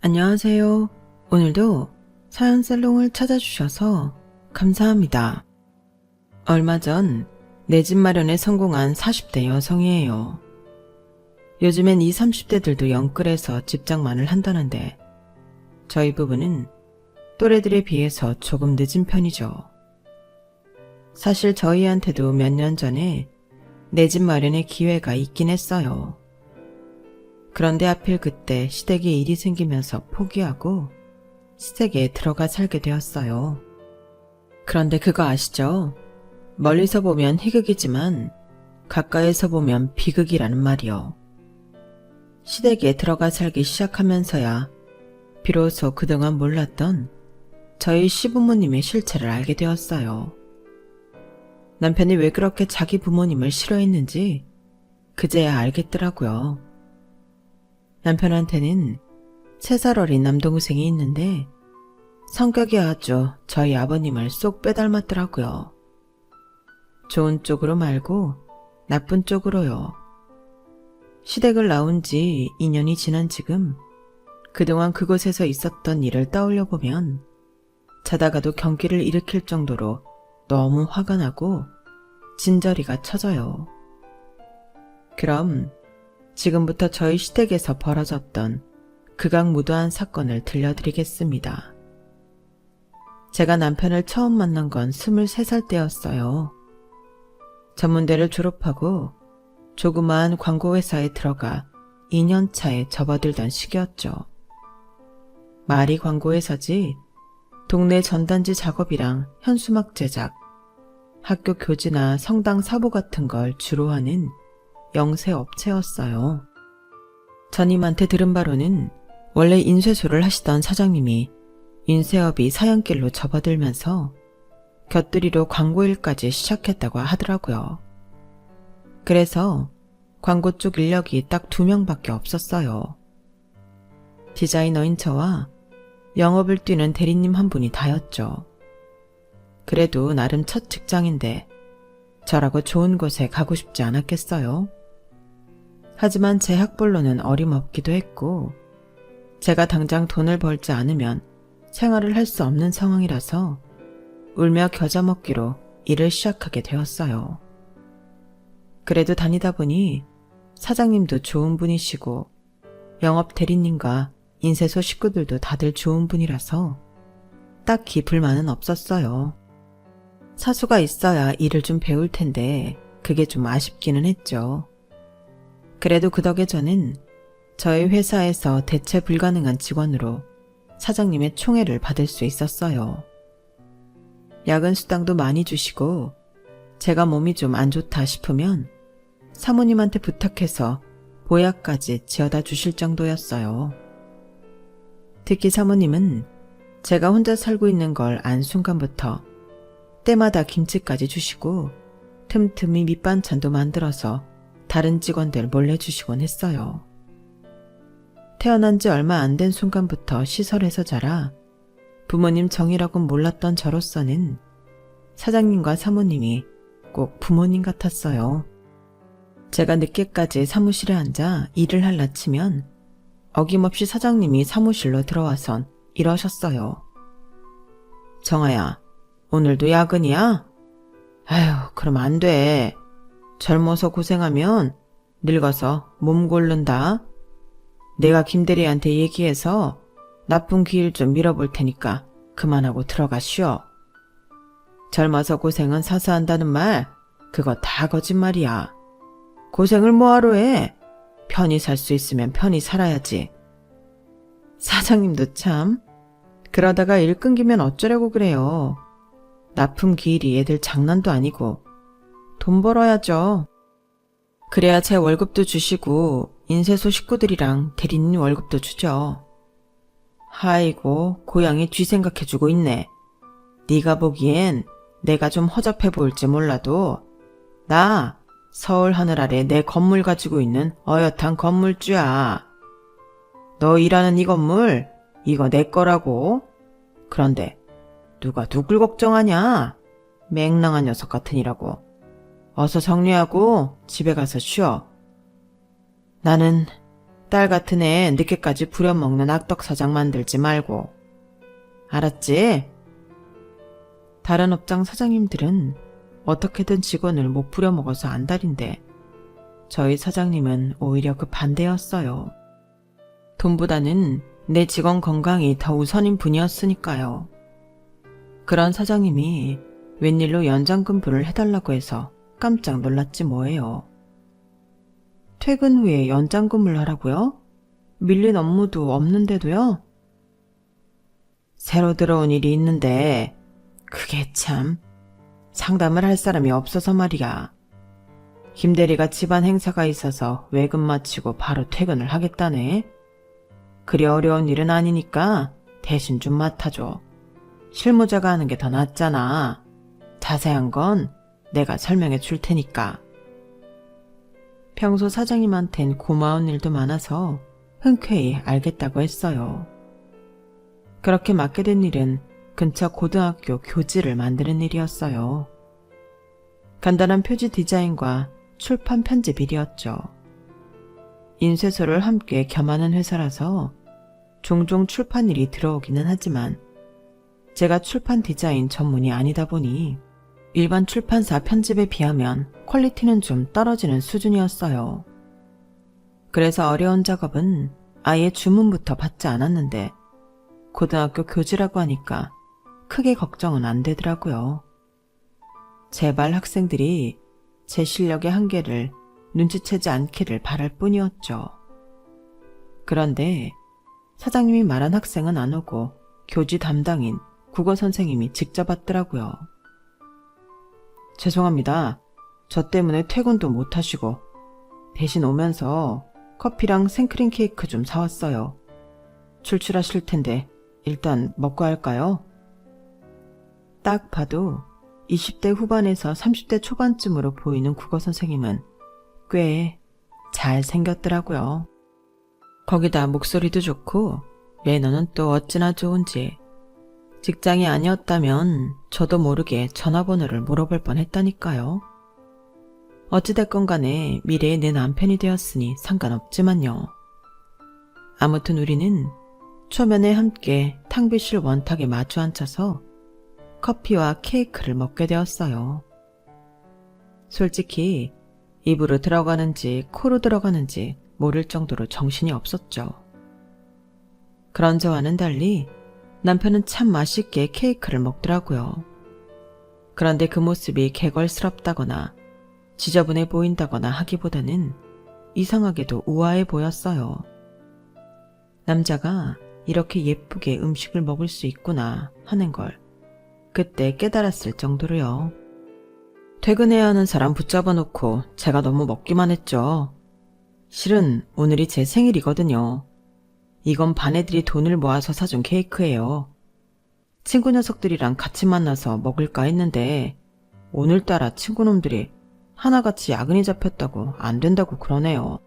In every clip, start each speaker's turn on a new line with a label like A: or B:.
A: 안녕하세요. 오늘도 사연 살롱을 찾아주셔서 감사합니다. 얼마 전 내 집 마련에 성공한 40대 여성이에요. 요즘엔 20, 30대들도 영끌해서 집장만을 한다는데 저희 부부는 또래들에 비해서 조금 늦은 편이죠. 사실 저희한테도 몇 년 전에 내 집 마련의 기회가 있긴 했어요. 그런데 하필 그때 시댁에 일이 생기면서 포기하고 시댁에 들어가 살게 되었어요. 그런데 그거 아시죠? 멀리서 보면 희극이지만 가까이서 보면 비극이라는 말이요. 시댁에 들어가 살기 시작하면서야 비로소 그동안 몰랐던 저희 시부모님의 실체를 알게 되었어요. 남편이 왜 그렇게 자기 부모님을 싫어했는지 그제야 알겠더라고요. 남편한테는 3살 어린 남동생이 있는데 성격이 아주 저희 아버님을 쏙 빼닮았더라고요. 좋은 쪽으로 말고 나쁜 쪽으로요. 시댁을 나온 지 2년이 지난 지금 그동안 그곳에서 있었던 일을 떠올려 보면 자다가도 경기를 일으킬 정도로 너무 화가 나고 진저리가 쳐져요. 그럼 지금부터 저희 시댁에서 벌어졌던 극악무도한 사건을 들려드리겠습니다. 제가 남편을 처음 만난 건 23살 때였어요. 전문대를 졸업하고 조그마한 광고회사에 들어가 2년 차에 접어들던 시기였죠. 말이 광고회사지 동네 전단지 작업이랑 현수막 제작, 학교 교지나 성당 사보 같은 걸 주로 하는 영세 업체였어요. 전임한테 들은 바로는 원래 인쇄소를 하시던 사장님이 인쇄업이 사양길로 접어들면서 곁들이로 광고일까지 시작했다고 하더라고요. 그래서 광고 쪽 인력이 딱 2명밖에 없었어요. 디자이너인 저와 영업을 뛰는 대리님 한 분이 다였죠. 그래도 나름 첫 직장인데 저라고 좋은 곳에 가고 싶지 않았겠어요? 하지만 제 학벌로는 어림없기도 했고 제가 당장 돈을 벌지 않으면 생활을 할 수 없는 상황이라서 울며 겨자 먹기로 일을 시작하게 되었어요. 그래도 다니다 보니 사장님도 좋은 분이시고 영업 대리님과 인쇄소 식구들도 다들 좋은 분이라서 딱히 불만은 없었어요. 사수가 있어야 일을 좀 배울 텐데 그게 좀 아쉽기는 했죠. 그래도 그 덕에 저는 저희 회사에서 대체 불가능한 직원으로 사장님의 총애를 받을 수 있었어요. 야근 수당도 많이 주시고 제가 몸이 좀 안 좋다 싶으면 사모님한테 부탁해서 보약까지 지어다 주실 정도였어요. 특히 사모님은 제가 혼자 살고 있는 걸 안 순간부터 때마다 김치까지 주시고 틈틈이 밑반찬도 만들어서 다른 직원들 몰래 주시곤 했어요. 태어난 지 얼마 안 된 순간부터 시설에서 자라 부모님 정이라곤 몰랐던 저로서는 사장님과 사모님이 꼭 부모님 같았어요. 제가 늦게까지 사무실에 앉아 일을 할라 치면 어김없이 사장님이 사무실로 들어와선 이러셨어요. 정아야, 오늘도 야근이야? 아휴, 그럼 안 돼. 젊어서 고생하면 늙어서 몸 고른다. 내가 김대리한테 얘기해서 나쁜 기일 좀 밀어볼 테니까 그만하고 들어가 쉬어. 젊어서 고생은 사서 한다는 말, 그거 다 거짓말이야. 고생을 뭐하러 해? 편히 살 수 있으면 편히 살아야지. 사장님도 참, 그러다가 일 끊기면 어쩌려고 그래요. 납품 기일이 애들 장난도 아니고 돈 벌어야죠. 그래야 제 월급도 주시고 인쇄소 식구들이랑 대리님 월급도 주죠. 아이고, 고양이 쥐 생각해주고 있네. 네가 보기엔 내가 좀 허접해 보일지 몰라도 나 서울 하늘 아래 내 건물 가지고 있는 어엿한 건물주야. 너 일하는 이 건물, 이거 내 거라고. 그런데 누가 누굴 걱정하냐? 맹랑한 녀석 같으니라고. 어서 정리하고 집에 가서 쉬어. 나는 딸 같은 애 늦게까지 부려먹는 악덕 사장 만들지 말고. 알았지? 다른 업장 사장님들은 어떻게든 직원을 못 부려먹어서 안달인데 저희 사장님은 오히려 그 반대였어요. 돈보다는 내 직원 건강이 더 우선인 분이었으니까요. 그런 사장님이 웬일로 연장근무를 해달라고 해서 깜짝 놀랐지 뭐예요. 퇴근 후에 연장근무를 하라고요? 밀린 업무도 없는데도요? 새로 들어온 일이 있는데 그게 참 상담을 할 사람이 없어서 말이야. 김대리가 집안 행사가 있어서 외근 마치고 바로 퇴근을 하겠다네. 그리 어려운 일은 아니니까 대신 좀 맡아줘. 실무자가 하는 게 더 낫잖아. 자세한 건 내가 설명해 줄 테니까. 평소 사장님한텐 고마운 일도 많아서 흔쾌히 알겠다고 했어요. 그렇게 맡게 된 일은 근처 고등학교 교지를 만드는 일이었어요. 간단한 표지 디자인과 출판 편집 일이었죠. 인쇄소를 함께 겸하는 회사라서 종종 출판 일이 들어오기는 하지만 제가 출판 디자인 전문이 아니다 보니 일반 출판사 편집에 비하면 퀄리티는 좀 떨어지는 수준이었어요. 그래서 어려운 작업은 아예 주문부터 받지 않았는데 고등학교 교지라고 하니까 크게 걱정은 안 되더라고요. 제발 학생들이 제 실력의 한계를 눈치채지 않기를 바랄 뿐이었죠. 그런데 사장님이 말한 학생은 안 오고 교지 담당인 국어 선생님이 직접 왔더라고요. 죄송합니다. 저 때문에 퇴근도 못 하시고 대신 오면서 커피랑 생크림 케이크 좀 사왔어요. 출출하실 텐데 일단 먹고 할까요? 딱 봐도 20대 후반에서 30대 초반쯤으로 보이는 국어 선생님은 꽤 잘생겼더라고요. 거기다 목소리도 좋고 매너는 또 어찌나 좋은지 직장이 아니었다면 저도 모르게 전화번호를 물어볼 뻔했다니까요. 어찌됐건 간에 미래의 내 남편이 되었으니 상관없지만요. 아무튼 우리는 초면에 함께 탕비실 원탁에 마주 앉아서 커피와 케이크를 먹게 되었어요. 솔직히 입으로 들어가는지 코로 들어가는지 모를 정도로 정신이 없었죠. 그런 저와는 달리 남편은 참 맛있게 케이크를 먹더라고요. 그런데 그 모습이 개걸스럽다거나 지저분해 보인다거나 하기보다는 이상하게도 우아해 보였어요. 남자가 이렇게 예쁘게 음식을 먹을 수 있구나 하는 걸 그때 깨달았을 정도로요. 퇴근해야 하는 사람 붙잡아 놓고 제가 너무 먹기만 했죠. 실은 오늘이 제 생일이거든요. 이건 반애들이 돈을 모아서 사준 케이크예요. 친구 녀석들이랑 같이 만나서 먹을까 했는데 오늘따라 친구놈들이 하나같이 야근이 잡혔다고 안 된다고 그러네요.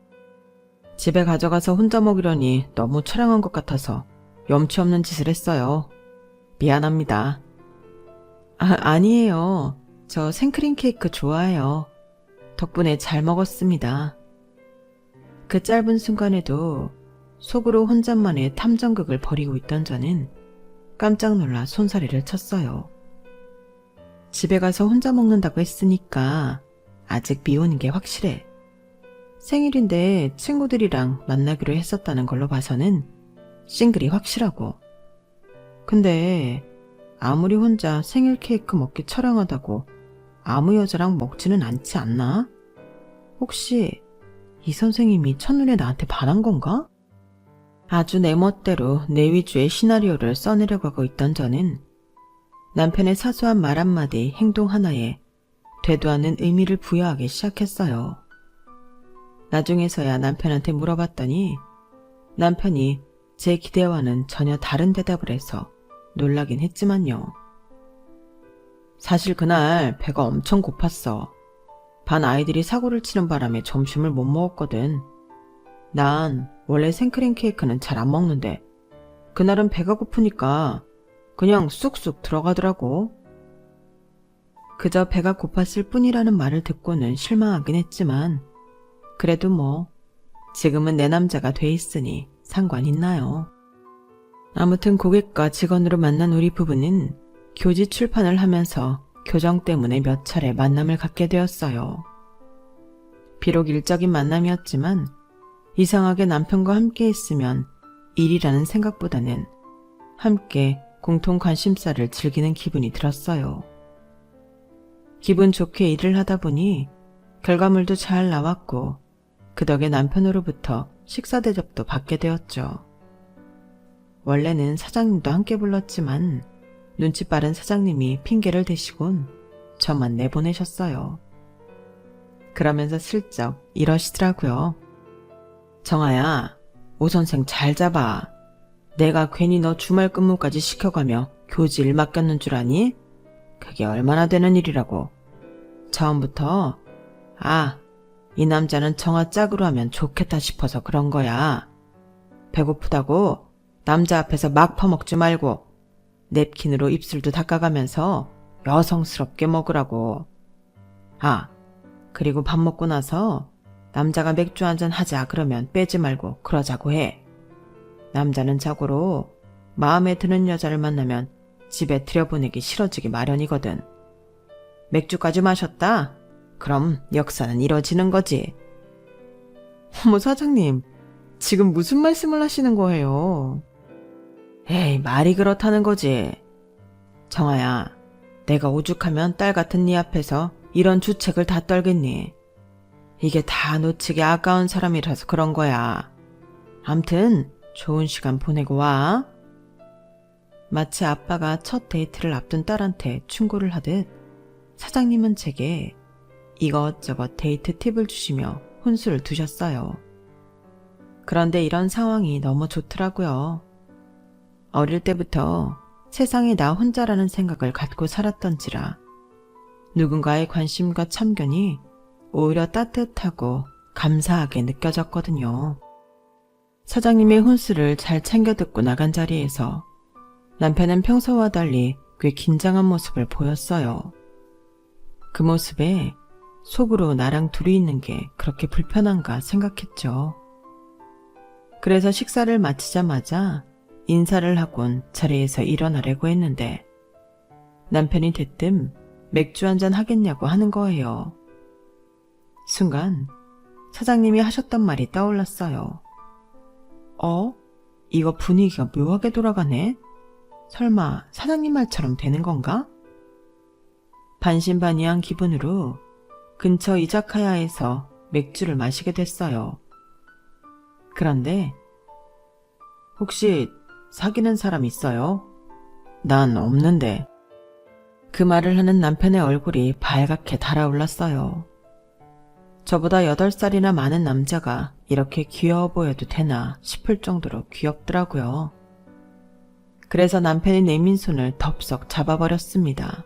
A: 집에 가져가서 혼자 먹으려니 너무 처량한 것 같아서 염치 없는 짓을 했어요. 미안합니다. 아니에요. 저 생크림 케이크 좋아해요. 덕분에 잘 먹었습니다. 그 짧은 순간에도 속으로 혼잣말의 탐정극을 벌이고 있던 저는 깜짝 놀라 손사래를 쳤어요. 집에 가서 혼자 먹는다고 했으니까 아직 미혼인 게 확실해. 생일인데 친구들이랑 만나기로 했었다는 걸로 봐서는 싱글이 확실하고. 근데 아무리 혼자 생일 케이크 먹기 처량하다고 아무 여자랑 먹지는 않지 않나? 혹시 이 선생님이 첫눈에 나한테 반한 건가? 아주 내 멋대로 내 위주의 시나리오를 써내려가고 있던 저는 남편의 사소한 말 한마디, 행동 하나에 되도 않는 의미를 부여하기 시작했어요. 나중에서야 남편한테 물어봤더니 남편이 제 기대와는 전혀 다른 대답을 해서 놀라긴 했지만요. 사실 그날 배가 엄청 고팠어. 반 아이들이 사고를 치는 바람에 점심을 못 먹었거든. 난 원래 생크림 케이크는 잘 안 먹는데 그날은 배가 고프니까 그냥 쑥쑥 들어가더라고. 그저 배가 고팠을 뿐이라는 말을 듣고는 실망하긴 했지만 그래도 뭐 지금은 내 남자가 돼 있으니 상관 있나요? 아무튼 고객과 직원으로 만난 우리 부부는 교지 출판을 하면서 교정 때문에 몇 차례 만남을 갖게 되었어요. 비록 일적인 만남이었지만 이상하게 남편과 함께 있으면 일이라는 생각보다는 함께 공통 관심사를 즐기는 기분이 들었어요. 기분 좋게 일을 하다 보니 결과물도 잘 나왔고 그 덕에 남편으로부터 식사 대접도 받게 되었죠. 원래는 사장님도 함께 불렀지만 눈치 빠른 사장님이 핑계를 대시곤 저만 내보내셨어요. 그러면서 슬쩍 이러시더라고요. 정아야, 오 선생 잘 잡아. 내가 괜히 너 주말 근무까지 시켜가며 교지 일 맡겼는 줄 아니? 그게 얼마나 되는 일이라고. 처음부터 이 남자는 정아 짝으로 하면 좋겠다 싶어서 그런 거야. 배고프다고 남자 앞에서 막 퍼먹지 말고 냅킨으로 입술도 닦아가면서 여성스럽게 먹으라고. 그리고 밥 먹고 나서 남자가 맥주 한잔 하자 그러면 빼지 말고 그러자고 해. 남자는 자고로 마음에 드는 여자를 만나면 집에 들여보내기 싫어지기 마련이거든. 맥주까지 마셨다? 그럼 역사는 이뤄지는 거지. 어머 사장님, 지금 무슨 말씀을 하시는 거예요? 에이, 말이 그렇다는 거지. 정아야, 내가 오죽하면 딸 같은 네 앞에서 이런 주책을 다 떨겠니? 이게 다 놓치기 아까운 사람이라서 그런 거야. 암튼 좋은 시간 보내고 와. 마치 아빠가 첫 데이트를 앞둔 딸한테 충고를 하듯 사장님은 제게 이것저것 데이트 팁을 주시며 혼수를 두셨어요. 그런데 이런 상황이 너무 좋더라고요. 어릴 때부터 세상에 나 혼자라는 생각을 갖고 살았던지라 누군가의 관심과 참견이 오히려 따뜻하고 감사하게 느껴졌거든요. 사장님의 혼수를 잘 챙겨 듣고 나간 자리에서 남편은 평소와 달리 꽤 긴장한 모습을 보였어요. 그 모습에 속으로 나랑 둘이 있는 게 그렇게 불편한가 생각했죠. 그래서 식사를 마치자마자 인사를 하곤 자리에서 일어나려고 했는데 남편이 대뜸 맥주 한잔 하겠냐고 하는 거예요. 순간 사장님이 하셨던 말이 떠올랐어요. 이거 분위기가 묘하게 돌아가네? 설마 사장님 말처럼 되는 건가? 반신반의한 기분으로 근처 이자카야에서 맥주를 마시게 됐어요. 그런데 혹시 사귀는 사람 있어요? 난 없는데. 그 말을 하는 남편의 얼굴이 발갛게 달아올랐어요. 저보다 8살이나 많은 남자가 이렇게 귀여워 보여도 되나 싶을 정도로 귀엽더라고요. 그래서 남편이 내민 손을 덥석 잡아버렸습니다.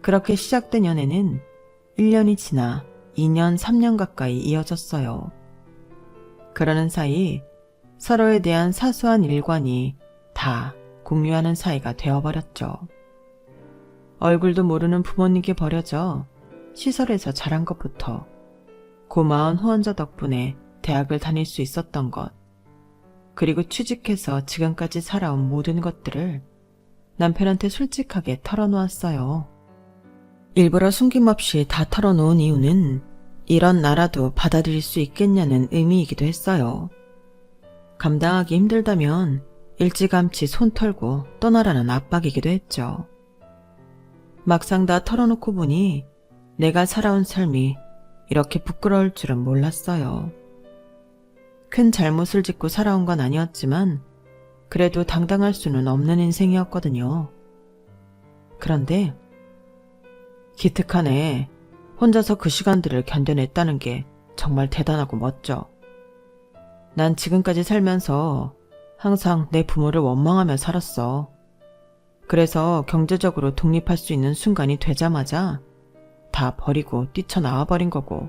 A: 그렇게 시작된 연애는 1년이 지나 2년, 3년 가까이 이어졌어요. 그러는 사이 서로에 대한 사소한 일관이 다 공유하는 사이가 되어버렸죠. 얼굴도 모르는 부모님께 버려져 시설에서 자란 것부터 고마운 후원자 덕분에 대학을 다닐 수 있었던 것, 그리고 취직해서 지금까지 살아온 모든 것들을 남편한테 솔직하게 털어놓았어요. 일부러 숨김없이 다 털어놓은 이유는 이런 나라도 받아들일 수 있겠냐는 의미이기도 했어요. 감당하기 힘들다면 일찌감치 손 털고 떠나라는 압박이기도 했죠. 막상 다 털어놓고 보니 내가 살아온 삶이 이렇게 부끄러울 줄은 몰랐어요. 큰 잘못을 짓고 살아온 건 아니었지만 그래도 당당할 수는 없는 인생이었거든요. 그런데 기특하네. 혼자서 그 시간들을 견뎌냈다는 게 정말 대단하고 멋져. 난 지금까지 살면서 항상 내 부모를 원망하며 살았어. 그래서 경제적으로 독립할 수 있는 순간이 되자마자 다 버리고 뛰쳐나와 버린 거고.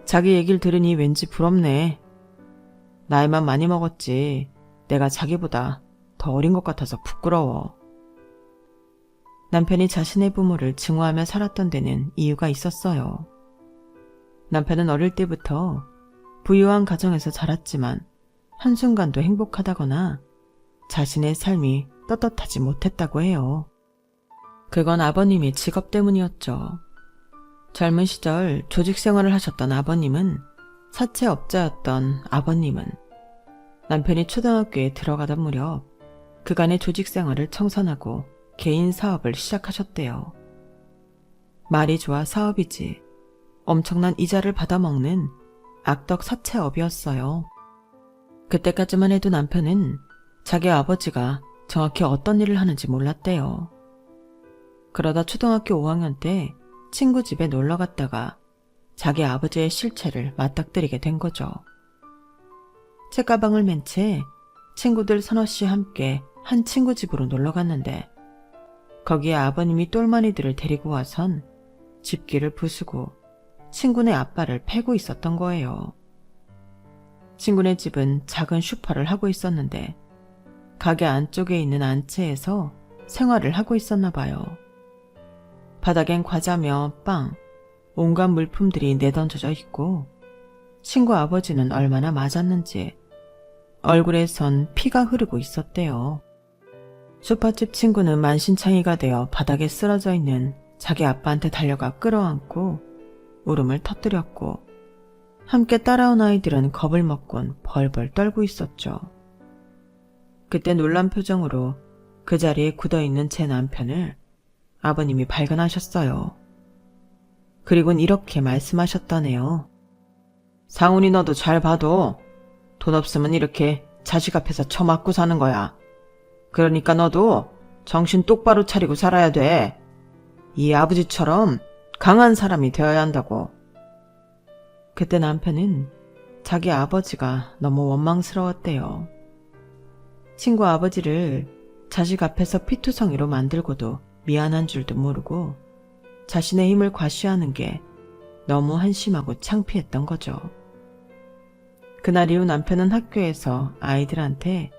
A: 자기 얘기를 들으니 왠지 부럽네. 나이만 많이 먹었지 내가 자기보다 더 어린 것 같아서 부끄러워. 남편이 자신의 부모를 증오하며 살았던 데는 이유가 있었어요. 남편은 어릴 때부터 부유한 가정에서 자랐지만 한순간도 행복하다거나 자신의 삶이 떳떳하지 못했다고 해요. 그건 아버님의 직업 때문이었죠. 젊은 시절 조직 생활을 하셨던 아버님은 사채업자였던 아버님은 남편이 초등학교에 들어가던 무렵 그간의 조직 생활을 청산하고 개인 사업을 시작하셨대요. 말이 좋아 사업이지 엄청난 이자를 받아먹는 악덕 사채업이었어요. 그때까지만 해도 남편은 자기 아버지가 정확히 어떤 일을 하는지 몰랐대요. 그러다 초등학교 5학년 때 친구 집에 놀러 갔다가 자기 아버지의 실체를 맞닥뜨리게 된 거죠. 책가방을 맨 채 친구들 서너씨 함께 한 친구 집으로 놀러 갔는데 거기에 아버님이 똘마니들을 데리고 와선 집기를 부수고 친구네 아빠를 패고 있었던 거예요. 친구네 집은 작은 슈퍼를 하고 있었는데 가게 안쪽에 있는 안채에서 생활을 하고 있었나 봐요. 바닥엔 과자며 빵, 온갖 물품들이 내던져져 있고 친구 아버지는 얼마나 맞았는지 얼굴에선 피가 흐르고 있었대요. 슈퍼집 친구는 만신창이가 되어 바닥에 쓰러져 있는 자기 아빠한테 달려가 끌어안고 울음을 터뜨렸고 함께 따라온 아이들은 겁을 먹곤 벌벌 떨고 있었죠. 그때 놀란 표정으로 그 자리에 굳어있는 제 남편을 아버님이 발견하셨어요. 그리곤 이렇게 말씀하셨다네요. 상훈이 너도 잘 봐도 돈 없으면 이렇게 자식 앞에서 처맞고 사는 거야. 그러니까 너도 정신 똑바로 차리고 살아야 돼. 이 아버지처럼 강한 사람이 되어야 한다고. 그때 남편은 자기 아버지가 너무 원망스러웠대요. 친구 아버지를 자식 앞에서 피투성이로 만들고도 미안한 줄도 모르고 자신의 힘을 과시하는 게 너무 한심하고 창피했던 거죠. 그날 이후 남편은 학교에서 아이들한테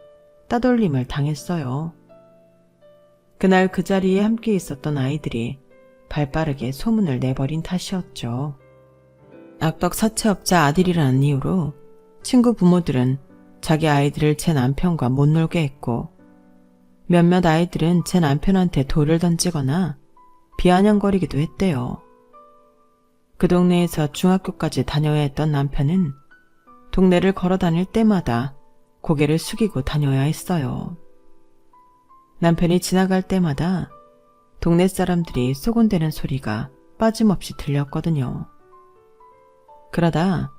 A: 따돌림을 당했어요. 그날 그 자리에 함께 있었던 아이들이 발빠르게 소문을 내버린 탓이었죠. 악덕 사채업자 아들이라는 이유로 친구 부모들은 자기 아이들을 제 남편과 못 놀게 했고 몇몇 아이들은 제 남편한테 돌을 던지거나 비아냥거리기도 했대요. 그 동네에서 중학교까지 다녀야 했던 남편은 동네를 걸어 다닐 때마다 고개를 숙이고 다녀야 했어요. 남편이 지나갈 때마다 동네 사람들이 소곤대는 소리가 빠짐없이 들렸거든요. 그러다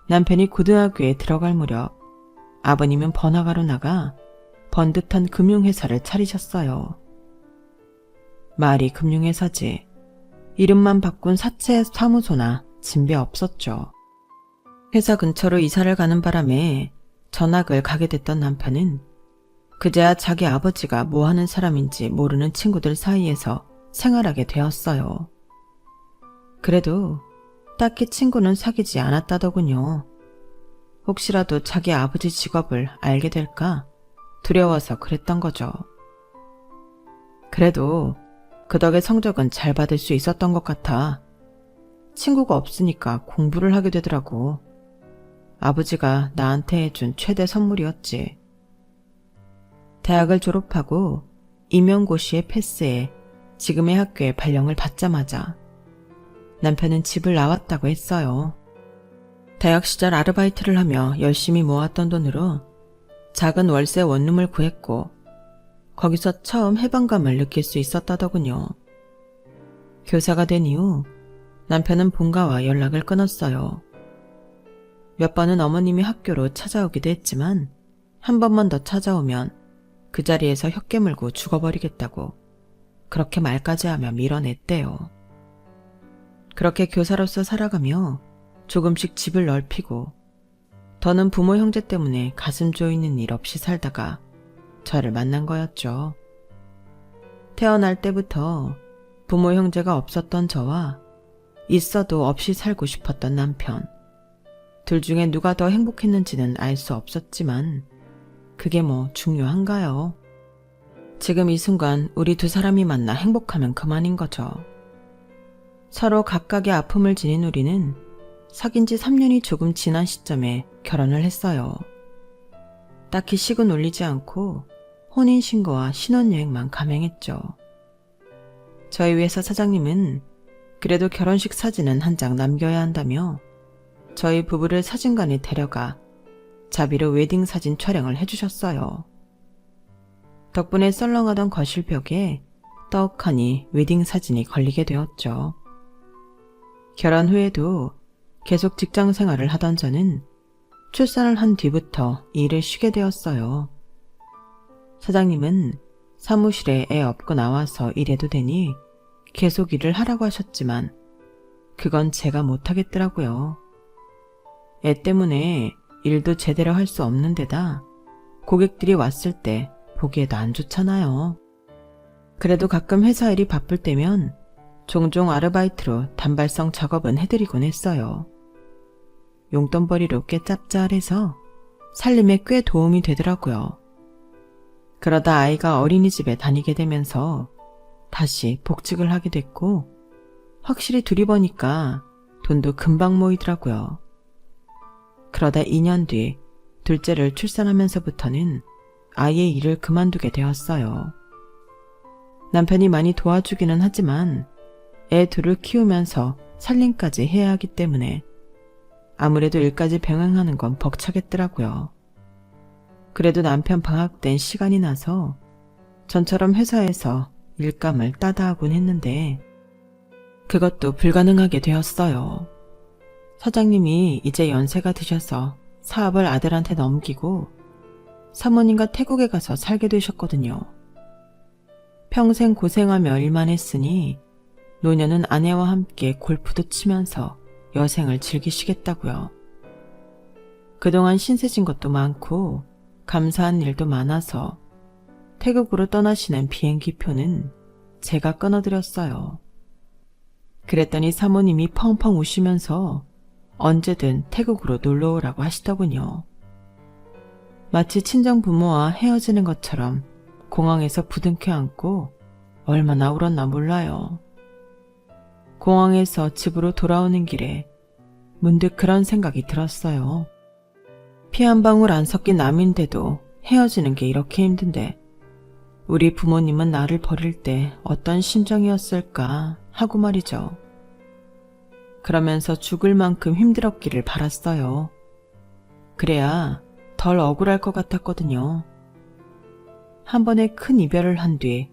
A: 남편이 고등학교에 들어갈 무렵 아버님은 번화가로 나가 번듯한 금융회사를 차리셨어요. 말이 금융회사지 이름만 바꾼 사채 사무소나 진배 없었죠. 회사 근처로 이사를 가는 바람에 전학을 가게 됐던 남편은 그제야 자기 아버지가 뭐 하는 사람인지 모르는 친구들 사이에서 생활하게 되었어요. 그래도 딱히 친구는 사귀지 않았다더군요. 혹시라도 자기 아버지 직업을 알게 될까 두려워서 그랬던 거죠. 그래도 그 덕에 성적은 잘 받을 수 있었던 것 같아. 친구가 없으니까 공부를 하게 되더라고. 아버지가 나한테 해준 최대 선물이었지. 대학을 졸업하고 임용고시에 패스해 지금의 학교에 발령을 받자마자 남편은 집을 나왔다고 했어요. 대학 시절 아르바이트를 하며 열심히 모았던 돈으로 작은 월세 원룸을 구했고 거기서 처음 해방감을 느낄 수 있었다더군요. 교사가 된 이후 남편은 본가와 연락을 끊었어요. 몇 번은 어머님이 학교로 찾아오기도 했지만 한 번만 더 찾아오면 그 자리에서 혀 깨물고 죽어버리겠다고 그렇게 말까지 하며 밀어냈대요. 그렇게 교사로서 살아가며 조금씩 집을 넓히고 더는 부모 형제 때문에 가슴 조이는 일 없이 살다가 저를 만난 거였죠. 태어날 때부터 부모 형제가 없었던 저와 있어도 없이 살고 싶었던 남편. 둘 중에 누가 더 행복했는지는 알 수 없었지만 그게 뭐 중요한가요? 지금 이 순간 우리 두 사람이 만나 행복하면 그만인 거죠. 서로 각각의 아픔을 지닌 우리는 사귄 지 3년이 조금 지난 시점에 결혼을 했어요. 딱히 식은 올리지 않고 혼인신고와 신혼여행만 감행했죠. 저희 회사 사장님은 그래도 결혼식 사진은 한 장 남겨야 한다며 저희 부부를 사진관에 데려가 자비로 웨딩 사진 촬영을 해주셨어요. 덕분에 썰렁하던 거실벽에 떡하니 웨딩 사진이 걸리게 되었죠. 결혼 후에도 계속 직장 생활을 하던 저는 출산을 한 뒤부터 일을 쉬게 되었어요. 사장님은 사무실에 애 업고 나와서 일해도 되니 계속 일을 하라고 하셨지만 그건 제가 못하겠더라고요. 애 때문에 일도 제대로 할 수 없는 데다 고객들이 왔을 때 보기에도 안 좋잖아요. 그래도 가끔 회사 일이 바쁠 때면 종종 아르바이트로 단발성 작업은 해드리곤 했어요. 용돈벌이로 꽤 짭짤해서 살림에 꽤 도움이 되더라고요. 그러다 아이가 어린이집에 다니게 되면서 다시 복직을 하게 됐고 확실히 둘이 버니까 돈도 금방 모이더라고요. 그러다 2년 뒤 둘째를 출산하면서부터는 아이의 일을 그만두게 되었어요. 남편이 많이 도와주기는 하지만 애 둘을 키우면서 살림까지 해야 하기 때문에 아무래도 일까지 병행하는 건 벅차겠더라고요. 그래도 남편 방학 땐 시간이 나서 전처럼 회사에서 일감을 따다 하곤 했는데 그것도 불가능하게 되었어요. 사장님이 이제 연세가 드셔서 사업을 아들한테 넘기고 사모님과 태국에 가서 살게 되셨거든요. 평생 고생하며 일만 했으니 노년은 아내와 함께 골프도 치면서 여생을 즐기시겠다고요. 그동안 신세진 것도 많고 감사한 일도 많아서 태국으로 떠나시는 비행기표는 제가 끊어드렸어요. 그랬더니 사모님이 펑펑 우시면서 언제든 태국으로 놀러오라고 하시더군요. 마치 친정 부모와 헤어지는 것처럼 공항에서 부둥켜 안고 얼마나 울었나 몰라요. 공항에서 집으로 돌아오는 길에 문득 그런 생각이 들었어요. 피 한 방울 안 섞인 남인데도 헤어지는 게 이렇게 힘든데 우리 부모님은 나를 버릴 때 어떤 심정이었을까 하고 말이죠. 그러면서 죽을 만큼 힘들었기를 바랐어요. 그래야 덜 억울할 것 같았거든요. 한 번의 큰 이별을 한 뒤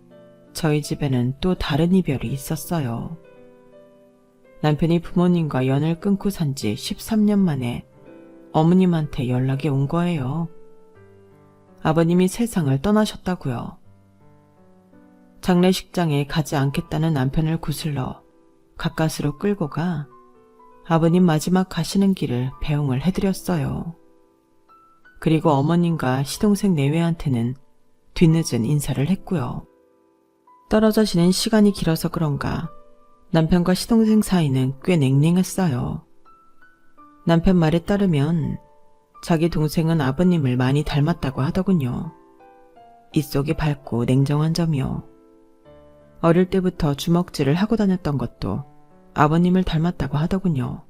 A: 저희 집에는 또 다른 이별이 있었어요. 남편이 부모님과 연을 끊고 산 지 13년 만에 어머님한테 연락이 온 거예요. 아버님이 세상을 떠나셨다고요. 장례식장에 가지 않겠다는 남편을 구슬러 가까스로 끌고 가 아버님 마지막 가시는 길을 배웅을 해드렸어요. 그리고 어머님과 시동생 내외한테는 뒤늦은 인사를 했고요. 떨어져 지낸 시간이 길어서 그런가 남편과 시동생 사이는 꽤 냉랭했어요. 남편 말에 따르면 자기 동생은 아버님을 많이 닮았다고 하더군요. 입속이 밝고 냉정한 점이요. 어릴 때부터 주먹질을 하고 다녔던 것도 아버님을 닮았다고 하더군요.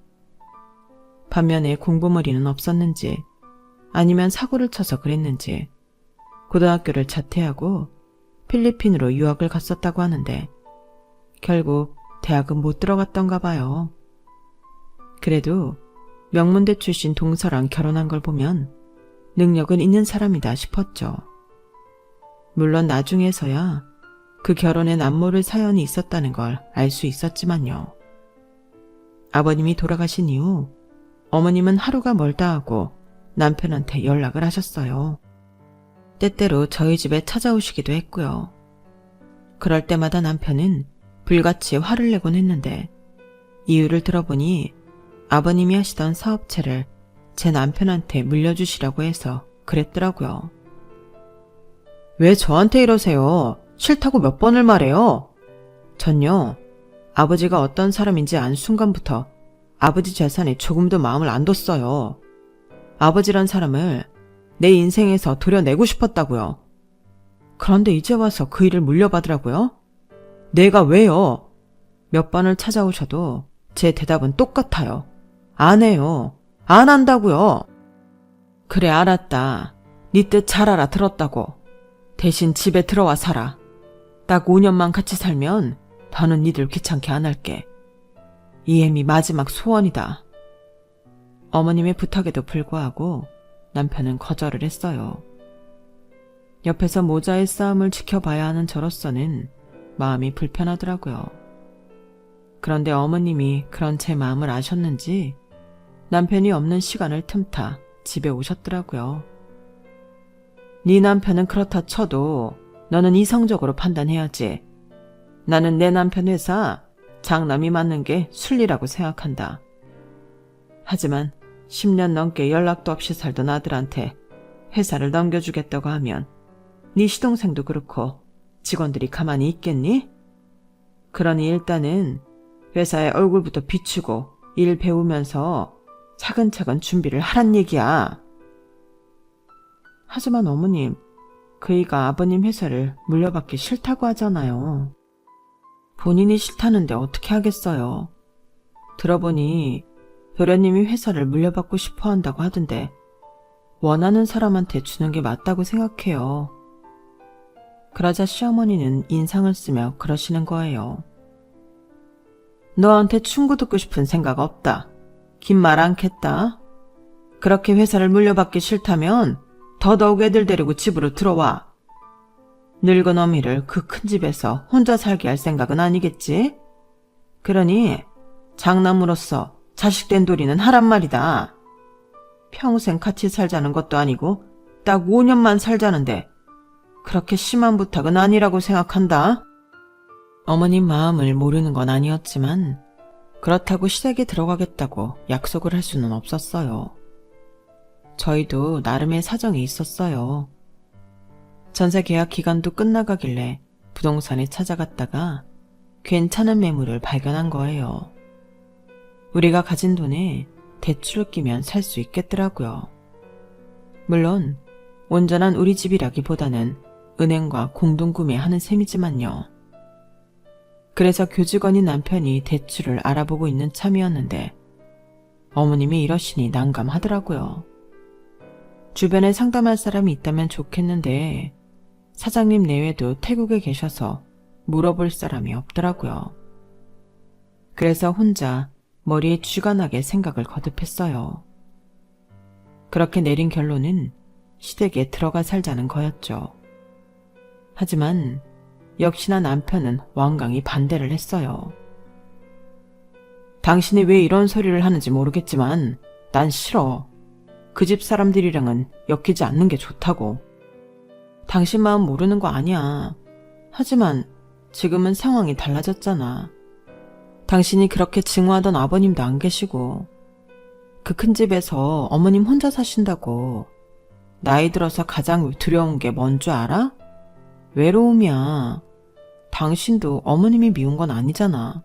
A: 반면에 공부머리는 없었는지 아니면 사고를 쳐서 그랬는지 고등학교를 자퇴하고 필리핀으로 유학을 갔었다고 하는데 결국 대학은 못 들어갔던가 봐요. 그래도 명문대 출신 동서랑 결혼한 걸 보면 능력은 있는 사람이다 싶었죠. 물론 나중에서야 그 결혼에 남모를 사연이 있었다는 걸 알 수 있었지만요. 아버님이 돌아가신 이후 어머님은 하루가 멀다 하고 남편한테 연락을 하셨어요. 때때로 저희 집에 찾아오시기도 했고요. 그럴 때마다 남편은 불같이 화를 내곤 했는데 이유를 들어보니 아버님이 하시던 사업체를 제 남편한테 물려주시라고 해서 그랬더라고요. 왜 저한테 이러세요? 싫다고 몇 번을 말해요? 전요, 아버지가 어떤 사람인지 안 순간부터 아버지 재산에 조금도 마음을 안 뒀어요. 아버지란 사람을 내 인생에서 도려내고 싶었다고요. 그런데 이제 와서 그 일을 물려받으라고요? 내가 왜요? 몇 번을 찾아오셔도 제 대답은 똑같아요. 안 해요. 안 한다고요. 그래, 알았다. 네 뜻 잘 알아들었다고. 대신 집에 들어와 살아. 딱 5년만 같이 살면 더는 니들 귀찮게 안 할게. 이 애미 마지막 소원이다. 어머님의 부탁에도 불구하고 남편은 거절을 했어요. 옆에서 모자의 싸움을 지켜봐야 하는 저로서는 마음이 불편하더라고요. 그런데 어머님이 그런 제 마음을 아셨는지 남편이 없는 시간을 틈타 집에 오셨더라고요. 네 남편은 그렇다 쳐도 너는 이성적으로 판단해야지. 나는 내 남편 회사 장남이 맞는 게 순리라고 생각한다. 하지만 10년 넘게 연락도 없이 살던 아들한테 회사를 넘겨주겠다고 하면 네 시동생도 그렇고 직원들이 가만히 있겠니? 그러니 일단은 회사에 얼굴부터 비추고 일 배우면서 차근차근 준비를 하란 얘기야. 하지만 어머님, 그이가 아버님 회사를 물려받기 싫다고 하잖아요. 본인이 싫다는데 어떻게 하겠어요. 들어보니 도련님이 회사를 물려받고 싶어 한다고 하던데 원하는 사람한테 주는 게 맞다고 생각해요. 그러자 시어머니는 인상을 쓰며 그러시는 거예요. 너한테 충고 듣고 싶은 생각 없다. 긴 말 않겠다. 그렇게 회사를 물려받기 싫다면 더더욱 애들 데리고 집으로 들어와. 늙은 어미를 그 큰 집에서 혼자 살게 할 생각은 아니겠지? 그러니 장남으로서 자식된 도리는 하란 말이다. 평생 같이 살자는 것도 아니고 딱 5년만 살자는데 그렇게 심한 부탁은 아니라고 생각한다. 어머님 마음을 모르는 건 아니었지만 그렇다고 시댁에 들어가겠다고 약속을 할 수는 없었어요. 저희도 나름의 사정이 있었어요. 전세 계약 기간도 끝나가길래 부동산에 찾아갔다가 괜찮은 매물을 발견한 거예요. 우리가 가진 돈에 대출을 끼면 살 수 있겠더라고요. 물론 온전한 우리 집이라기보다는 은행과 공동구매하는 셈이지만요. 그래서 교직원인 남편이 대출을 알아보고 있는 참이었는데 어머님이 이러시니 난감하더라고요. 주변에 상담할 사람이 있다면 좋겠는데 사장님 내외도 태국에 계셔서 물어볼 사람이 없더라고요. 그래서 혼자 머리에 쥐가 나게 생각을 거듭했어요. 그렇게 내린 결론은 시댁에 들어가 살자는 거였죠. 하지만 역시나 남편은 완강히 반대를 했어요. 당신이 왜 이런 소리를 하는지 모르겠지만 난 싫어. 그 집 사람들이랑은 엮이지 않는 게 좋다고. 당신 마음 모르는 거 아니야. 하지만 지금은 상황이 달라졌잖아. 당신이 그렇게 증오하던 아버님도 안 계시고 그 큰 집에서 어머님 혼자 사신다고. 나이 들어서 가장 두려운 게 뭔 줄 알아? 외로움이야. 당신도 어머님이 미운 건 아니잖아.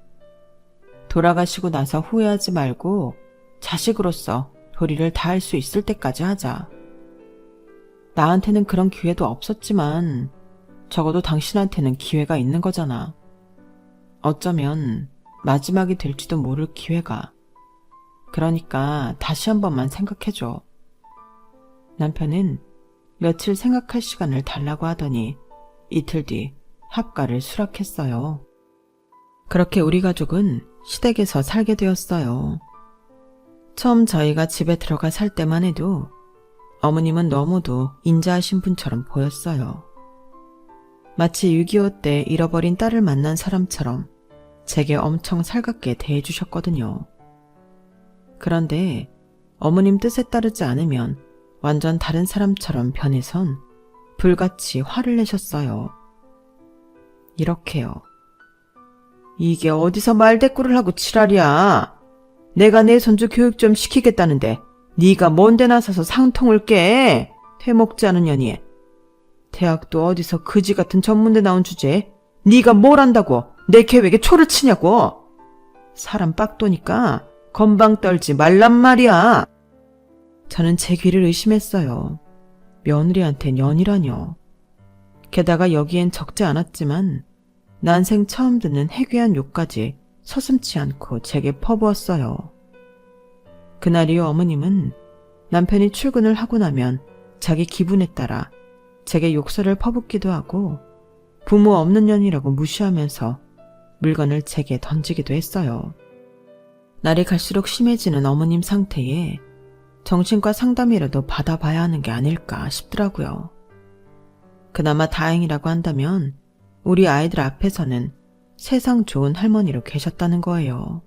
A: 돌아가시고 나서 후회하지 말고 자식으로서 도리를 다할 수 있을 때까지 하자. 나한테는 그런 기회도 없었지만 적어도 당신한테는 기회가 있는 거잖아. 어쩌면 마지막이 될지도 모를 기회가. 그러니까 다시 한 번만 생각해줘. 남편은 며칠 생각할 시간을 달라고 하더니 이틀 뒤 합가를 수락했어요. 그렇게 우리 가족은 시댁에서 살게 되었어요. 처음 저희가 집에 들어가 살 때만 해도 어머님은 너무도 인자하신 분처럼 보였어요. 마치 6.25 때 잃어버린 딸을 만난 사람처럼 제게 엄청 살갑게 대해주셨거든요. 그런데 어머님 뜻에 따르지 않으면 완전 다른 사람처럼 변해선 불같이 화를 내셨어요. 이렇게요. 이게 어디서 말대꾸를 하고 지랄이야. 내가 내 손주 교육 좀 시키겠다는데 네가 뭔데 나서서 상통을 깨. 되먹지 않은 년이. 대학도 어디서 그지 같은 전문대 나온 주제에 네가 뭘 안다고 내 계획에 초를 치냐고. 사람 빡도니까 건방 떨지 말란 말이야. 저는 제 귀를 의심했어요. 며느리한테 년이라뇨. 게다가 여기엔 적지 않았지만 난생 처음 듣는 해괴한 욕까지 서슴지 않고 제게 퍼부었어요. 그날 이후 어머님은 남편이 출근을 하고 나면 자기 기분에 따라 제게 욕설을 퍼붓기도 하고 부모 없는 년이라고 무시하면서 물건을 제게 던지기도 했어요. 날이 갈수록 심해지는 어머님 상태에 정신과 상담이라도 받아봐야 하는 게 아닐까 싶더라고요. 그나마 다행이라고 한다면 우리 아이들 앞에서는 세상 좋은 할머니로 계셨다는 거예요.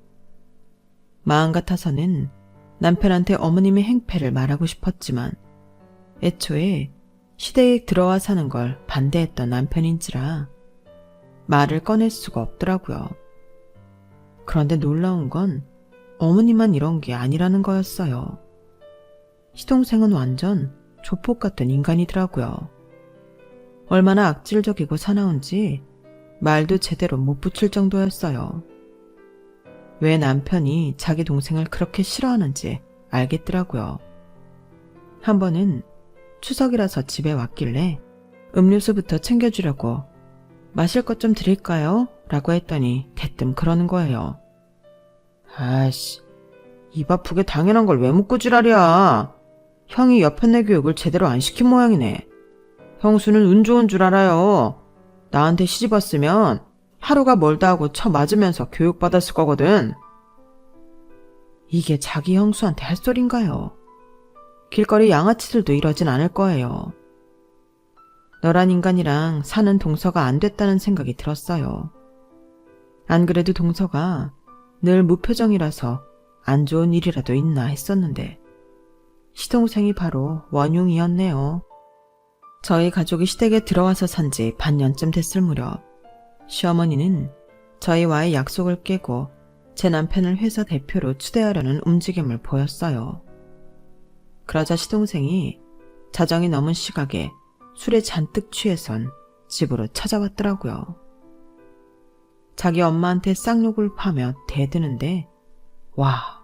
A: 마음 같아서는 남편한테 어머님의 행패를 말하고 싶었지만 애초에 시대에 들어와 사는 걸 반대했던 남편인지라 말을 꺼낼 수가 없더라고요. 그런데 놀라운 건 어머니만 이런 게 아니라는 거였어요. 시동생은 완전 조폭 같은 인간이더라고요. 얼마나 악질적이고 사나운지 말도 제대로 못 붙일 정도였어요. 왜 남편이 자기 동생을 그렇게 싫어하는지 알겠더라고요. 한 번은 추석이라서 집에 왔길래 음료수부터 챙겨주려고 마실 것 좀 드릴까요? 라고 했더니 대뜸 그러는 거예요. 아이씨, 입 아프게 당연한 걸 왜 묻고 지랄이야. 형이 여편네 교육을 제대로 안 시킨 모양이네. 형수는 운 좋은 줄 알아요. 나한테 시집 왔으면 하루가 멀다 하고 쳐 맞으면서 교육받았을 거거든. 이게 자기 형수한테 할 소린가요? 길거리 양아치들도 이러진 않을 거예요. 너란 인간이랑 사는 동서가 안 됐다는 생각이 들었어요. 안 그래도 동서가 늘 무표정이라서 안 좋은 일이라도 있나 했었는데 시동생이 바로 원흉이었네요. 저희 가족이 시댁에 들어와서 산지 반년쯤 됐을 무렵 시어머니는 저희와의 약속을 깨고 제 남편을 회사 대표로 추대하려는 움직임을 보였어요. 그러자 시동생이 자정이 넘은 시각에 술에 잔뜩 취해선 집으로 찾아왔더라고요. 자기 엄마한테 쌍욕을 파며 대드는데 와,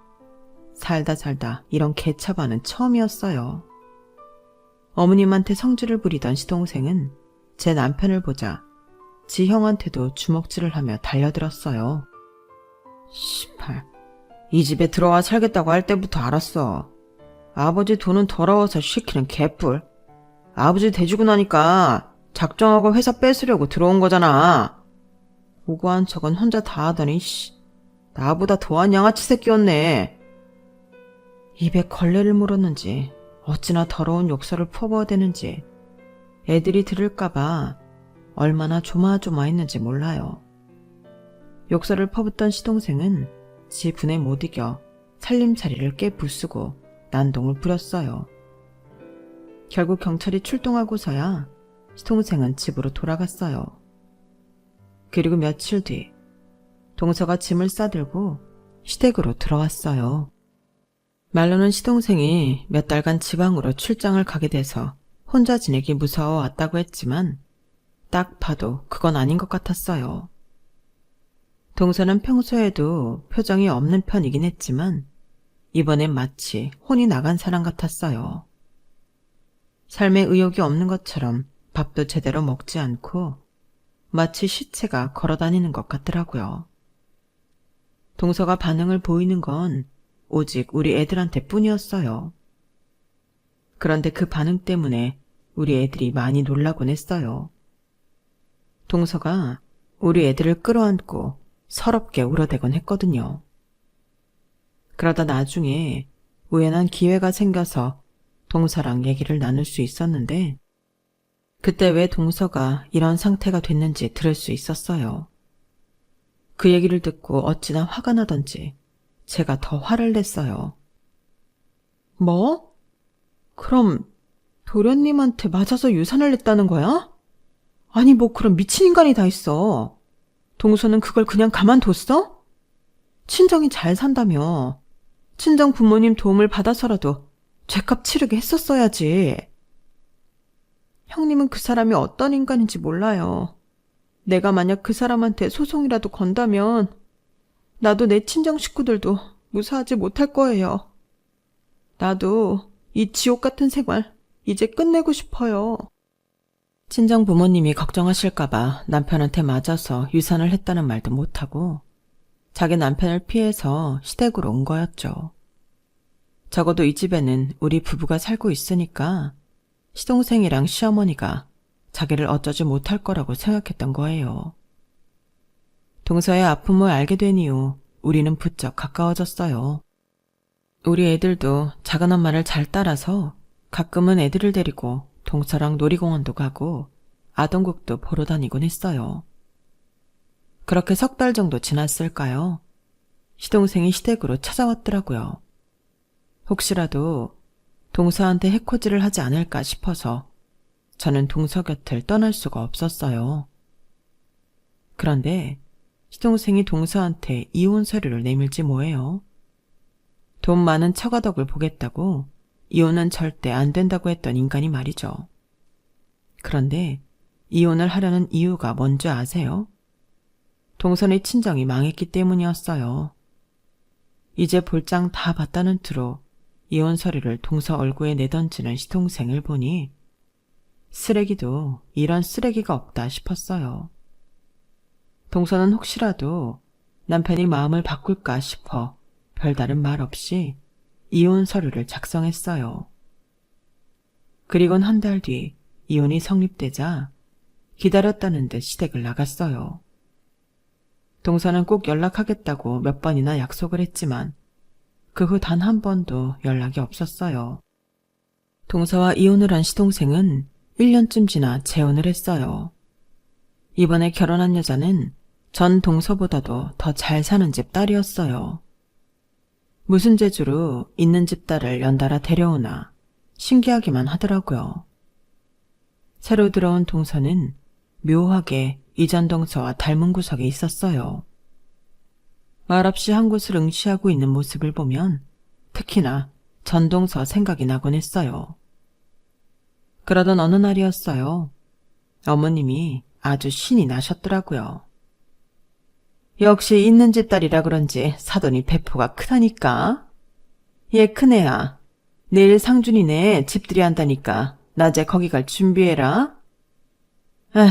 A: 살다 이런 개차반은 처음이었어요. 어머님한테 성질을 부리던 시동생은 제 남편을 보자 지 형한테도 주먹질을 하며 달려들었어요. 시발, 이 집에 들어와 살겠다고 할 때부터 알았어. 아버지 돈은 더러워서 시키는 개뿔. 아버지 돼지고 나니까 작정하고 회사 뺏으려고 들어온 거잖아. 고고한 척은 혼자 다 하더니 나보다 더한 양아치 새끼였네. 입에 걸레를 물었는지 어찌나 더러운 욕설을 퍼부어대는지 애들이 들을까봐 얼마나 조마조마했는지 몰라요. 욕설을 퍼붓던 시동생은 지 분에 못 이겨 살림살이를 깨부수고 난동을 부렸어요. 결국 경찰이 출동하고서야 시동생은 집으로 돌아갔어요. 그리고 며칠 뒤 동서가 짐을 싸들고 시댁으로 들어왔어요. 말로는 시동생이 몇 달간 지방으로 출장을 가게 돼서 혼자 지내기 무서워 왔다고 했지만 딱 봐도 그건 아닌 것 같았어요. 동서는 평소에도 표정이 없는 편이긴 했지만 이번엔 마치 혼이 나간 사람 같았어요. 삶에 의욕이 없는 것처럼 밥도 제대로 먹지 않고 마치 시체가 걸어다니는 것 같더라고요. 동서가 반응을 보이는 건 오직 우리 애들한테 뿐이었어요. 그런데 그 반응 때문에 우리 애들이 많이 놀라곤 했어요. 동서가 우리 애들을 끌어안고 서럽게 울어대곤 했거든요. 그러다 나중에 우연한 기회가 생겨서 동서랑 얘기를 나눌 수 있었는데 그때 왜 동서가 이런 상태가 됐는지 들을 수 있었어요. 그 얘기를 듣고 어찌나 화가 나던지 제가 더 화를 냈어요. 뭐? 그럼 도련님한테 맞아서 유산을 냈다는 거야? 아니 뭐 그런 미친 인간이 다 있어. 동서는 그걸 그냥 가만뒀어? 친정이 잘 산다며. 친정 부모님 도움을 받아서라도 죗값 치르게 했었어야지. 형님은 그 사람이 어떤 인간인지 몰라요. 내가 만약 그 사람한테 소송이라도 건다면 나도 내 친정 식구들도 무사하지 못할 거예요. 나도 이 지옥 같은 생활 이제 끝내고 싶어요. 친정 부모님이 걱정하실까봐 남편한테 맞아서 유산을 했다는 말도 못하고 자기 남편을 피해서 시댁으로 온 거였죠. 적어도 이 집에는 우리 부부가 살고 있으니까 시동생이랑 시어머니가 자기를 어쩌지 못할 거라고 생각했던 거예요. 동서의 아픔을 알게 된 이후 우리는 부쩍 가까워졌어요. 우리 애들도 작은 엄마를 잘 따라서 가끔은 애들을 데리고 동서랑 놀이공원도 가고 아동국도 보러 다니곤 했어요. 그렇게 석 달 정도 지났을까요? 시동생이 시댁으로 찾아왔더라고요. 혹시라도 동서한테 해코지를 하지 않을까 싶어서 저는 동서 곁을 떠날 수가 없었어요. 그런데 시동생이 동서한테 이혼 서류를 내밀지 뭐예요. 돈 많은 처가덕을 보겠다고 이혼은 절대 안 된다고 했던 인간이 말이죠. 그런데 이혼을 하려는 이유가 뭔지 아세요? 동선의 친정이 망했기 때문이었어요. 이제 볼장 다 봤다는 투로 이혼 서류를 동서 얼굴에 내던지는 시동생을 보니 쓰레기도 이런 쓰레기가 없다 싶었어요. 동서는 혹시라도 남편이 마음을 바꿀까 싶어 별다른 말 없이 이혼 서류를 작성했어요. 그리곤 한 달 뒤 이혼이 성립되자 기다렸다는 듯 시댁을 나갔어요. 동서는 꼭 연락하겠다고 몇 번이나 약속을 했지만 그 후 단 한 번도 연락이 없었어요. 동서와 이혼을 한 시동생은 1년쯤 지나 재혼을 했어요. 이번에 결혼한 여자는 전 동서보다도 더 잘 사는 집 딸이었어요. 무슨 재주로 있는 집 딸을 연달아 데려오나 신기하기만 하더라고요. 새로 들어온 동서는 묘하게 이전 동서와 닮은 구석이 있었어요. 말없이 한 곳을 응시하고 있는 모습을 보면 특히나 전 동서 생각이 나곤 했어요. 그러던 어느 날이었어요. 어머님이 아주 신이 나셨더라고요. 역시 있는 집 딸이라 그런지 사돈이 배포가 크다니까. 얘 큰애야. 내일 상준이네 집들이 한다니까 낮에 거기 갈 준비해라. 에휴,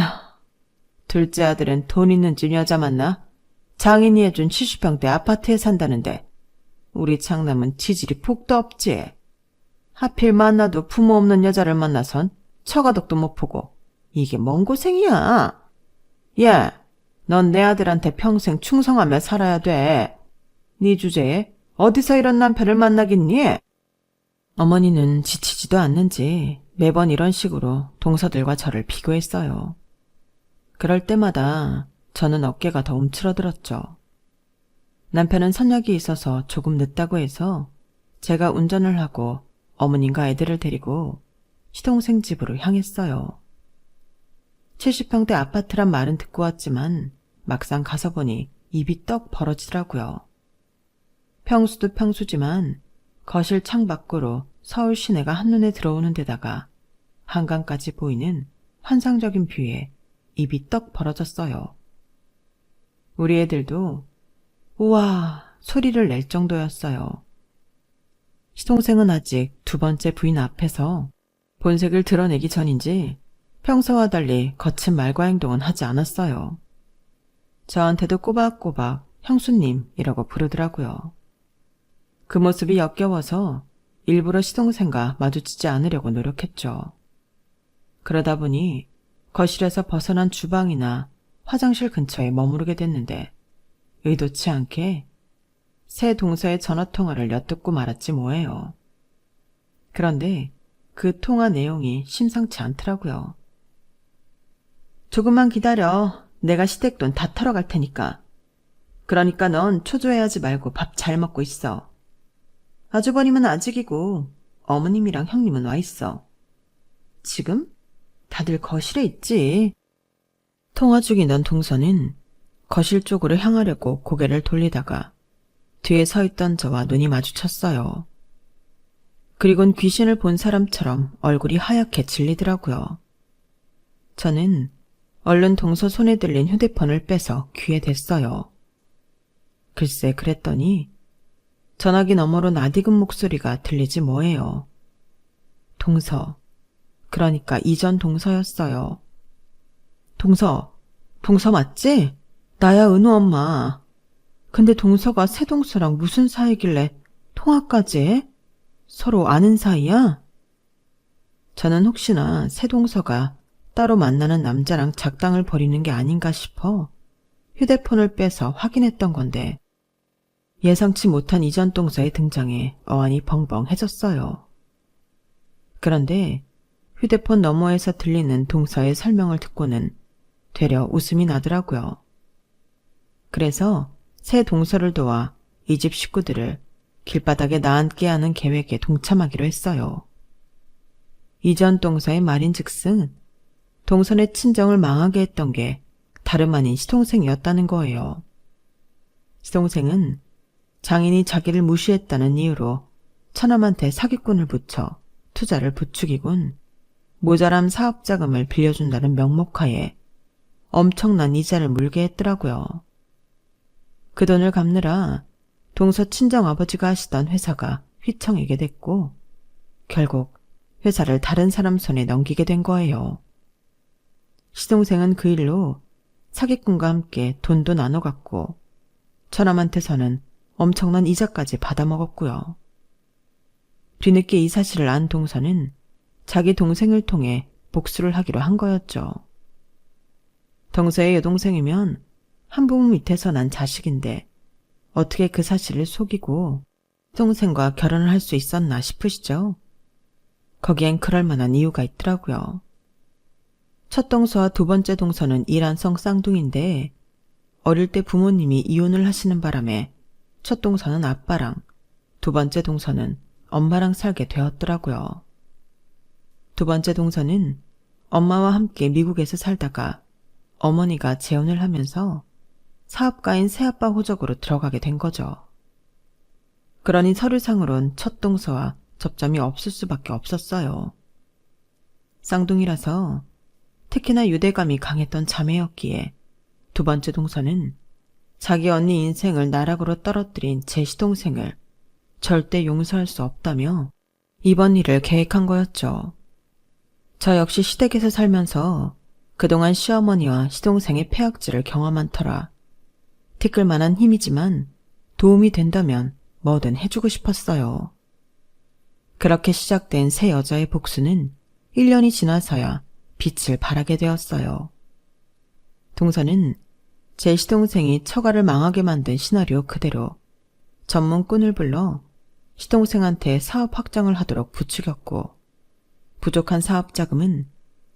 A: 둘째 아들은 돈 있는 집 여자 만나 장인이 해준 70평대 아파트에 산다는데 우리 장남은 지질이 폭도 없지. 하필 만나도 부모 없는 여자를 만나선 처가덕도 못 보고 이게 뭔 고생이야. 야, 넌 내 아들한테 평생 충성하며 살아야 돼. 네 주제에 어디서 이런 남편을 만나겠니? 어머니는 지치지도 않는지 매번 이런 식으로 동서들과 저를 비교했어요. 그럴 때마다 저는 어깨가 더 움츠러들었죠. 남편은 선약이 있어서 조금 늦다고 해서 제가 운전을 하고 어머님과 애들을 데리고 시동생 집으로 향했어요. 70평대 아파트란 말은 듣고 왔지만 막상 가서 보니 입이 떡 벌어지더라고요. 평수도 평수지만 거실 창 밖으로 서울 시내가 한눈에 들어오는 데다가 한강까지 보이는 환상적인 뷰에 입이 떡 벌어졌어요. 우리 애들도 우와 소리를 낼 정도였어요. 시동생은 아직 두 번째 부인 앞에서 본색을 드러내기 전인지 평소와 달리 거친 말과 행동은 하지 않았어요. 저한테도 꼬박꼬박 형수님이라고 부르더라고요. 그 모습이 역겨워서 일부러 시동생과 마주치지 않으려고 노력했죠. 그러다 보니 거실에서 벗어난 주방이나 화장실 근처에 머무르게 됐는데 의도치 않게 새 동서의 전화통화를 엿듣고 말았지 뭐예요. 그런데 그 통화 내용이 심상치 않더라고요. 조금만 기다려. 내가 시댁돈 다 털어갈 테니까. 그러니까 넌 초조해하지 말고 밥 잘 먹고 있어. 아주버님은 아직이고 어머님이랑 형님은 와 있어. 지금? 다들 거실에 있지. 통화 중이던 동서는 거실 쪽으로 향하려고 고개를 돌리다가 뒤에 서 있던 저와 눈이 마주쳤어요. 그리곤 귀신을 본 사람처럼 얼굴이 하얗게 질리더라고요. 저는 얼른 동서 손에 들린 휴대폰을 빼서 귀에 댔어요. 글쎄 그랬더니 전화기 너머로 낯익은 목소리가 들리지 뭐예요. 동서, 그러니까 이전 동서였어요. 동서 맞지? 나야 은우 엄마. 근데 동서가 새 동서랑 무슨 사이길래 통화까지 해? 서로 아는 사이야? 저는 혹시나 새 동서가 따로 만나는 남자랑 작당을 벌이는 게 아닌가 싶어 휴대폰을 빼서 확인했던 건데 예상치 못한 이전 동서의 등장에 어안이 벙벙해졌어요. 그런데 휴대폰 너머에서 들리는 동서의 설명을 듣고는 되려 웃음이 나더라고요. 그래서 새 동서를 도와 이 집 식구들을 길바닥에 나앉게 하는 계획에 동참하기로 했어요. 이전 동서의 말인즉슨 동선의 친정을 망하게 했던 게 다름 아닌 시동생이었다는 거예요. 시동생은 장인이 자기를 무시했다는 이유로 처남한테 사기꾼을 붙여 투자를 부추기곤 모자람 사업자금을 빌려준다는 명목하에 엄청난 이자를 물게 했더라고요. 그 돈을 갚느라 동서 친정아버지가 하시던 회사가 휘청이게 됐고 결국 회사를 다른 사람 손에 넘기게 된 거예요. 시동생은 그 일로 사기꾼과 함께 돈도 나눠 갖고 처남한테서는 엄청난 이자까지 받아먹었고요. 뒤늦게 이 사실을 안 동서는 자기 동생을 통해 복수를 하기로 한 거였죠. 동서의 여동생이면 한부모 밑에서 난 자식인데 어떻게 그 사실을 속이고 동생과 결혼을 할 수 있었나 싶으시죠? 거기엔 그럴 만한 이유가 있더라고요. 첫 동서와 두 번째 동서는 일란성 쌍둥이인데 어릴 때 부모님이 이혼을 하시는 바람에 첫 동서는 아빠랑 두 번째 동서는 엄마랑 살게 되었더라고요. 두 번째 동서는 엄마와 함께 미국에서 살다가 어머니가 재혼을 하면서 사업가인 새아빠 호적으로 들어가게 된 거죠. 그러니 서류상으론 첫 동서와 접점이 없을 수밖에 없었어요. 쌍둥이라서 특히나 유대감이 강했던 자매였기에 두 번째 동서는 자기 언니 인생을 나락으로 떨어뜨린 제 시동생을 절대 용서할 수 없다며 이번 일을 계획한 거였죠. 저 역시 시댁에서 살면서 그동안 시어머니와 시동생의 폐악질을 경험한 터라 티끌만한 힘이지만 도움이 된다면 뭐든 해주고 싶었어요. 그렇게 시작된 새 여자의 복수는 1년이 지나서야 빛을 발하게 되었어요. 동서는 제 시동생이 처가를 망하게 만든 시나리오 그대로 전문꾼을 불러 시동생한테 사업 확장을 하도록 부추겼고 부족한 사업 자금은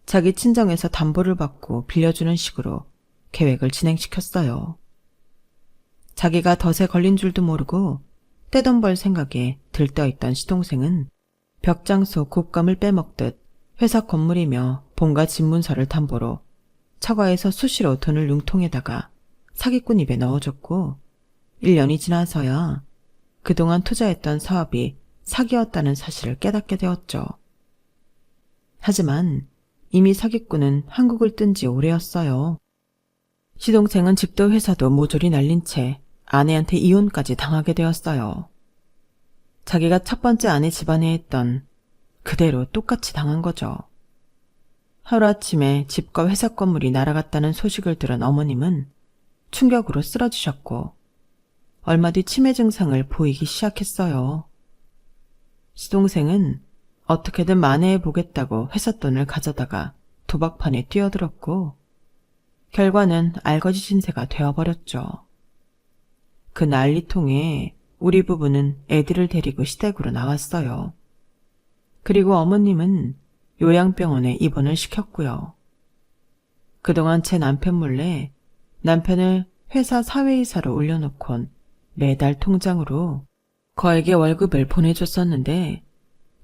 A: 자기 친정에서 담보를 받고 빌려주는 식으로 계획을 진행시켰어요. 자기가 덫에 걸린 줄도 모르고 떼돈 벌 생각에 들떠있던 시동생은 벽장소 곶감을 빼먹듯 회사 건물이며 본가 집문서를 담보로 처가에서 수시로 돈을 융통에다가 사기꾼 입에 넣어줬고 1년이 지나서야 그동안 투자했던 사업이 사기였다는 사실을 깨닫게 되었죠. 하지만 이미 사기꾼은 한국을 뜬 지 오래였어요. 시동생은 집도 회사도 모조리 날린 채 아내한테 이혼까지 당하게 되었어요. 자기가 첫 번째 아내 집안에 했던 그대로 똑같이 당한 거죠. 하루아침에 집과 회사 건물이 날아갔다는 소식을 들은 어머님은 충격으로 쓰러지셨고 얼마 뒤 치매 증상을 보이기 시작했어요. 시동생은 어떻게든 만회해보겠다고 회사 돈을 가져다가 도박판에 뛰어들었고 결과는 알거지 신세가 되어버렸죠. 그 난리통에 우리 부부는 애들을 데리고 시댁으로 나왔어요. 그리고 어머님은 요양병원에 입원을 시켰고요. 그동안 제 남편 몰래 남편을 회사 사회이사로 올려놓곤 매달 통장으로 거액의 월급을 보내줬었는데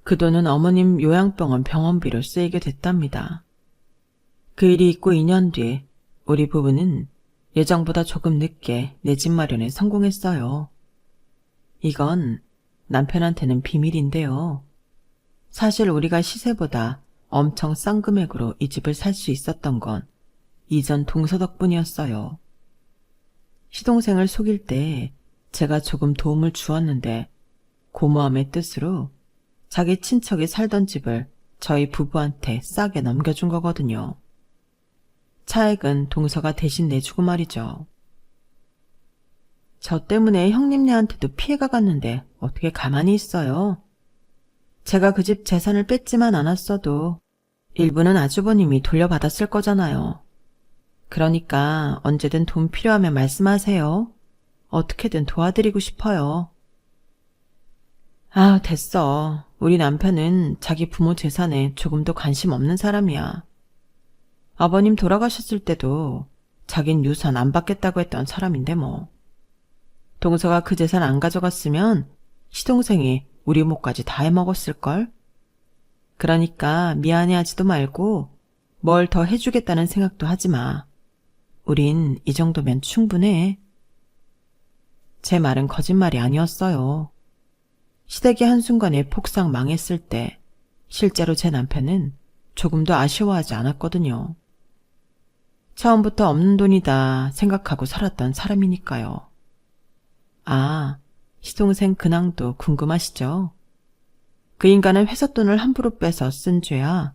A: 그 돈은 어머님 요양병원 병원비로 쓰이게 됐답니다. 그 일이 있고 2년 뒤 우리 부부는 예정보다 조금 늦게 내 집 마련에 성공했어요. 이건 남편한테는 비밀인데요. 사실 우리가 시세보다 엄청 싼 금액으로 이 집을 살 수 있었던 건 이전 동서 덕분이었어요. 시동생을 속일 때 제가 조금 도움을 주었는데 고마움의 뜻으로 자기 친척이 살던 집을 저희 부부한테 싸게 넘겨준 거거든요. 차액은 동서가 대신 내주고 말이죠. 저 때문에 형님네한테도 피해가 갔는데 어떻게 가만히 있어요? 제가 그 집 재산을 뺏지만 않았어도 일부는 아주버님이 돌려받았을 거잖아요. 그러니까 언제든 돈 필요하면 말씀하세요. 어떻게든 도와드리고 싶어요. 아, 됐어. 우리 남편은 자기 부모 재산에 조금도 관심 없는 사람이야. 아버님 돌아가셨을 때도 자긴 유산 안 받겠다고 했던 사람인데 뭐. 동서가 그 재산 안 가져갔으면 시동생이 우리 몫까지 다 해먹었을걸? 그러니까 미안해하지도 말고 뭘 더 해주겠다는 생각도 하지 마. 우린 이 정도면 충분해. 제 말은 거짓말이 아니었어요. 시댁이 한순간에 폭삭 망했을 때 실제로 제 남편은 조금도 아쉬워하지 않았거든요. 처음부터 없는 돈이다 생각하고 살았던 사람이니까요. 아, 시동생 근황도 궁금하시죠? 그 인간은 회사 돈을 함부로 빼서 쓴 죄야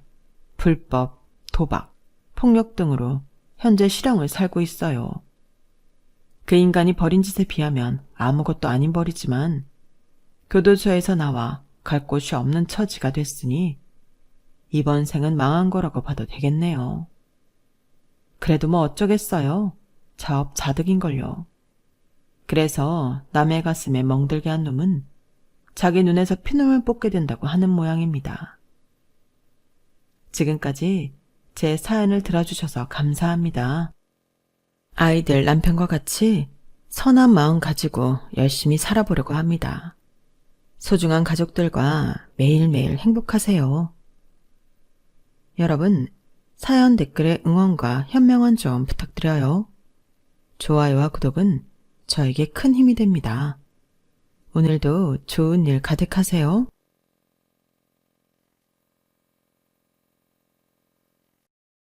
A: 불법, 도박, 폭력 등으로 현재 실형을 살고 있어요. 그 인간이 벌인 짓에 비하면 아무것도 아닌 벌이지만 교도소에서 나와 갈 곳이 없는 처지가 됐으니 이번 생은 망한 거라고 봐도 되겠네요. 그래도 뭐 어쩌겠어요. 자업자득인걸요. 그래서 남의 가슴에 멍들게 한 놈은 자기 눈에서 피눈을 뽑게 된다고 하는 모양입니다. 지금까지 제 사연을 들어주셔서 감사합니다. 아이들 남편과 같이 선한 마음 가지고 열심히 살아보려고 합니다. 소중한 가족들과 매일매일 행복하세요. 여러분, 사연 댓글에 응원과 현명한 조언 부탁드려요. 좋아요와 구독은 저에게 큰 힘이 됩니다. 오늘도 좋은 일 가득하세요.